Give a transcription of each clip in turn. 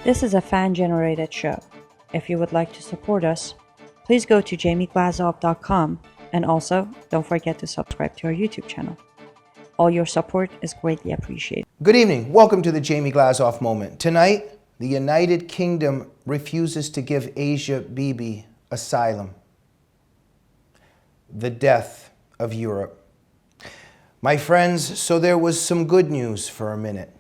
This is a fan-generated show. If you would like to support us, please go to jamieglazov.com and also don't forget to subscribe to our YouTube channel. All your support is greatly appreciated. Good evening. Welcome to the Jamie Glazov Moment. Tonight, the United Kingdom refuses to give Asia Bibi asylum. The death of Europe. My friends, so there was some good news for a minute.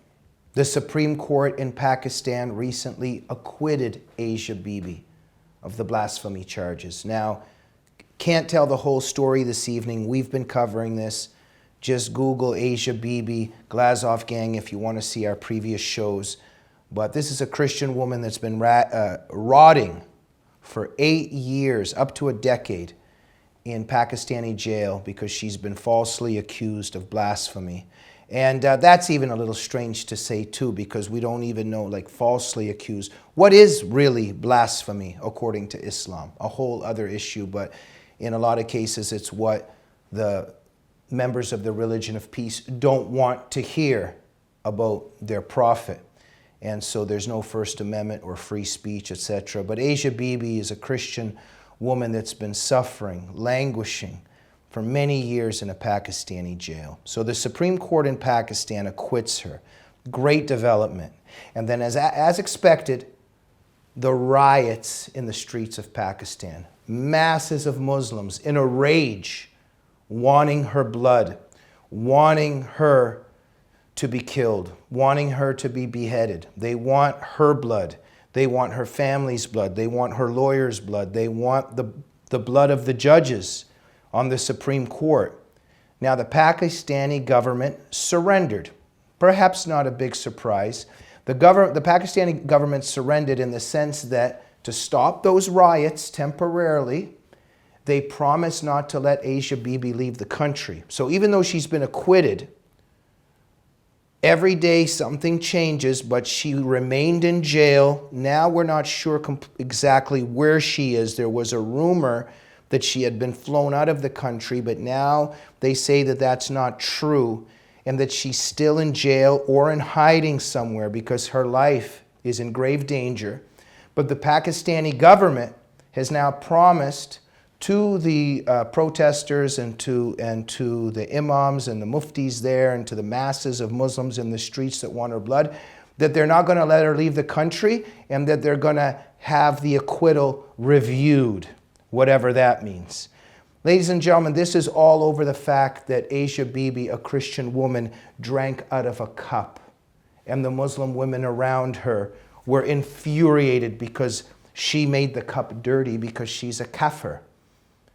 The Supreme Court in Pakistan recently acquitted Asia Bibi of the blasphemy charges. Now, can't tell the whole story this evening. We've been covering this. Just Google Asia Bibi, Glazov Gang if you want to see our previous shows. But this is a Christian woman that's been rotting for 8 years, up to a decade, in Pakistani jail because she's been falsely accused of blasphemy. And that's even a little strange to say too, because we don't even know, like, falsely accused. What is really blasphemy according to Islam? A whole other issue, but in a lot of cases it's what the members of the religion of peace don't want to hear about their prophet. And so there's no First Amendment or free speech, etc. But Asia Bibi is a Christian woman that's been suffering, languishing for many years in a Pakistani jail. So the Supreme Court in Pakistan acquits her. Great development. And then as expected, the riots in the streets of Pakistan. Masses of Muslims in a rage, wanting her blood, wanting her to be killed, wanting her to be beheaded. They want her blood. They want her family's blood. They want her lawyer's blood. They want the blood of the judges on the Supreme Court. Now, the Pakistani government surrendered. Perhaps not a big surprise. The Pakistani government surrendered in the sense that to stop those riots temporarily, they promised not to let Asia Bibi leave the country. So even though she's been acquitted, every day something changes, but she remained in jail. Now we're not sure exactly where she is. There was a rumor that she had been flown out of the country, but now they say that that's not true and that she's still in jail or in hiding somewhere because her life is in grave danger. But the Pakistani government has now promised to the protesters and to the imams and the muftis there and to the masses of Muslims in the streets that want her blood, that they're not going to let her leave the country and that they're going to have the acquittal reviewed, whatever that means. Ladies and gentlemen, this is all over the fact that Asia Bibi, a Christian woman, drank out of a cup. And the Muslim women around her were infuriated because she made the cup dirty because she's a kafir.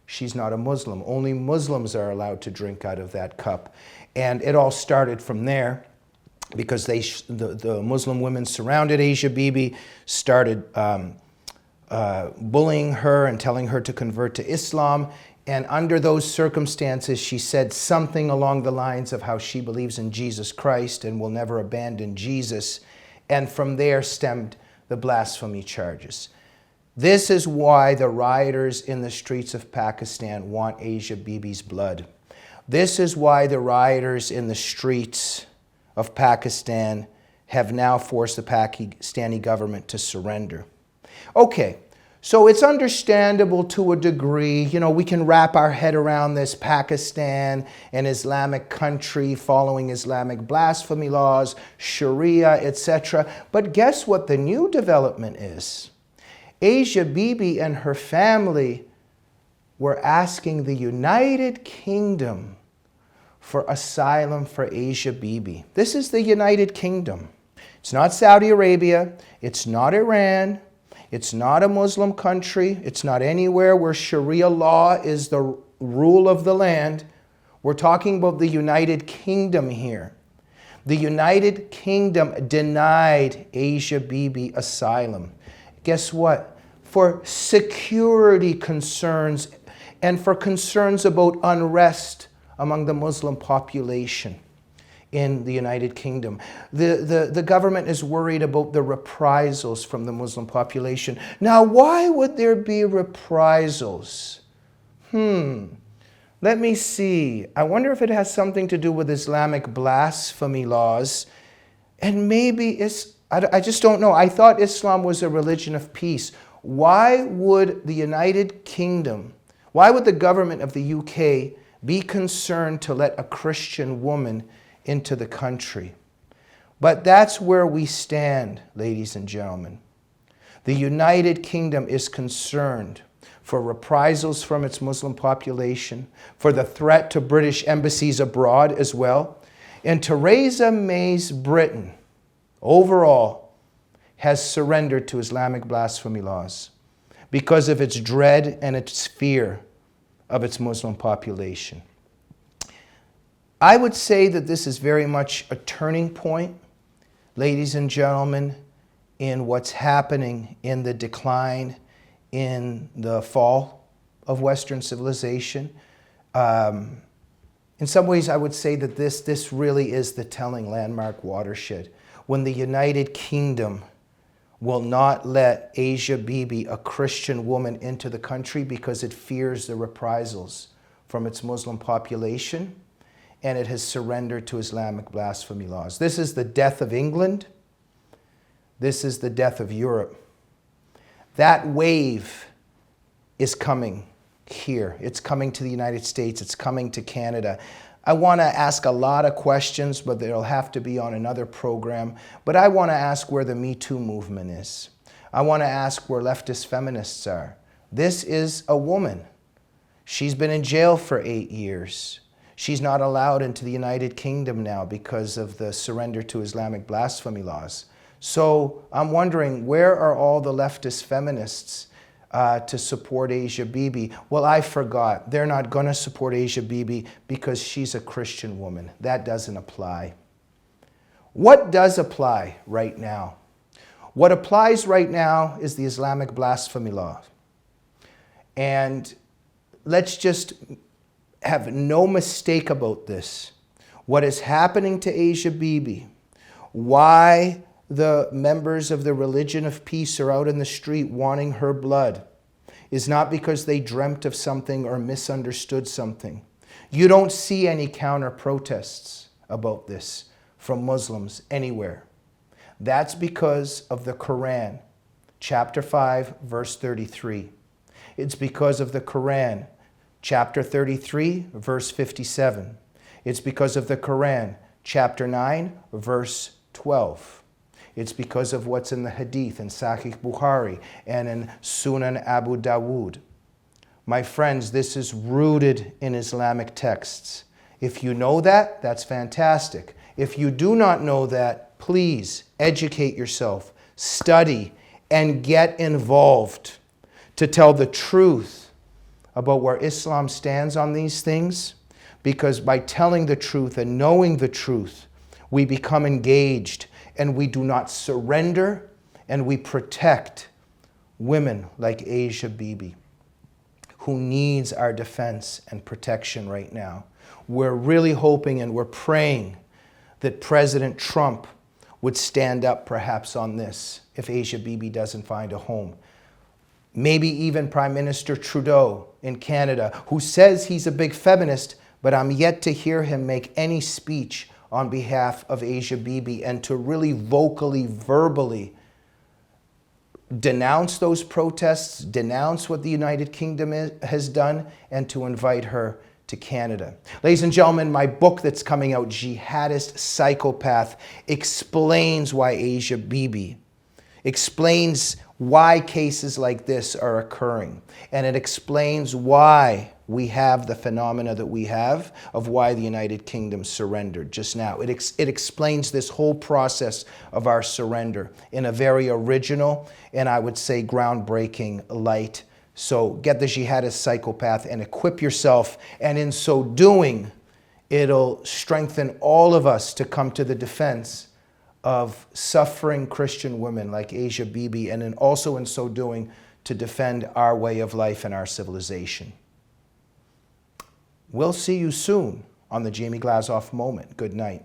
She's not a Muslim. Only Muslims are allowed to drink out of that cup. And it all started from there because the Muslim women surrounded Asia Bibi, started bullying her and telling her to convert to Islam. And under those circumstances, she said something along the lines of how she believes in Jesus Christ and will never abandon Jesus. And from there stemmed the blasphemy charges. This is why the rioters in the streets of Pakistan want Asia Bibi's blood. This is why the rioters in the streets of Pakistan have now forced the Pakistani government to surrender. Okay, so it's understandable to a degree. You know, we can wrap our head around this Pakistan, an Islamic country following Islamic blasphemy laws, Sharia, etc. But guess what the new development is? Asia Bibi and her family were asking the United Kingdom for asylum for Asia Bibi. This is the United Kingdom. It's not Saudi Arabia. It's not Iran. It's not a Muslim country. It's not anywhere where Sharia law is the rule of the land. We're talking about the United Kingdom here. The United Kingdom denied Asia Bibi asylum. Guess what? For security concerns and for concerns about unrest among the Muslim population in the United Kingdom. The government is worried about the reprisals from the Muslim population. Now, why would there be reprisals? Let me see. I wonder if it has something to do with Islamic blasphemy laws And maybe I just don't know. I thought Islam was a religion of peace. Why would the United Kingdom, why would the government of the UK be concerned to let a Christian woman into the country? But that's where we stand, ladies and gentlemen. The United Kingdom is concerned for reprisals from its Muslim population, for the threat to British embassies abroad as well. And Theresa May's Britain, overall, has surrendered to Islamic blasphemy laws because of its dread and its fear of its Muslim population. I would say that this is very much a turning point, ladies and gentlemen, in what's happening in the decline, in the fall of Western civilization. In some ways, I would say that this really is the telling landmark watershed, when the United Kingdom will not let Asia Bibi, a Christian woman, into the country because it fears the reprisals from its Muslim population, and it has surrendered to Islamic blasphemy laws. This is the death of England. This is the death of Europe. That wave is coming here. It's coming to the United States. It's coming to Canada. I want to ask a lot of questions, but they'll have to be on another program. But I want to ask where the Me Too movement is. I want to ask where leftist feminists are. This is a woman. She's been in jail for 8 years. She's not allowed into the United Kingdom now because of the surrender to Islamic blasphemy laws. So I'm wondering, where are all the leftist feminists to support Asia Bibi? Well, I forgot. They're not going to support Asia Bibi because she's a Christian woman. That doesn't apply. What does apply right now? What applies right now is the Islamic blasphemy law. And let's just have no mistake about this. What is happening to Asia Bibi, why the members of the religion of peace are out in the street wanting her blood, is not because they dreamt of something or misunderstood something. You don't see any counter protests about this from Muslims anywhere. That's because of the Quran, chapter 5, verse 33. It's because of the Quran, chapter 33, verse 57. It's because of the Quran, chapter 9, verse 12. It's because of what's in the Hadith in Sahih Bukhari and in Sunan Abu Dawud. My friends, this is rooted in Islamic texts. If you know that, that's fantastic. If you do not know that, please educate yourself, study, and get involved to tell the truth about where Islam stands on these things, because by telling the truth and knowing the truth, we become engaged and we do not surrender, and we protect women like Asia Bibi, who needs our defense and protection right now. We're really hoping and we're praying that President Trump would stand up perhaps on this if Asia Bibi doesn't find a home. Maybe even Prime Minister Trudeau in Canada, who says he's a big feminist, but I'm yet to hear him make any speech on behalf of Asia Bibi and to really vocally, verbally denounce those protests, denounce what the United Kingdom has done, and to invite her to Canada. Ladies and gentlemen, my book that's coming out, Jihadist Psychopath, explains why Asia Bibi, explains why cases like this are occurring. And it explains why we have the phenomena that we have of why the United Kingdom surrendered just now. It explains this whole process of our surrender in a very original and I would say groundbreaking light. So get the Jihadist Psychopath and equip yourself, and in so doing, it'll strengthen all of us to come to the defense of suffering Christian women like Asia Bibi, and also in so doing to defend our way of life and our civilization. We'll see you soon on the Jamie Glazov Moment. Good night.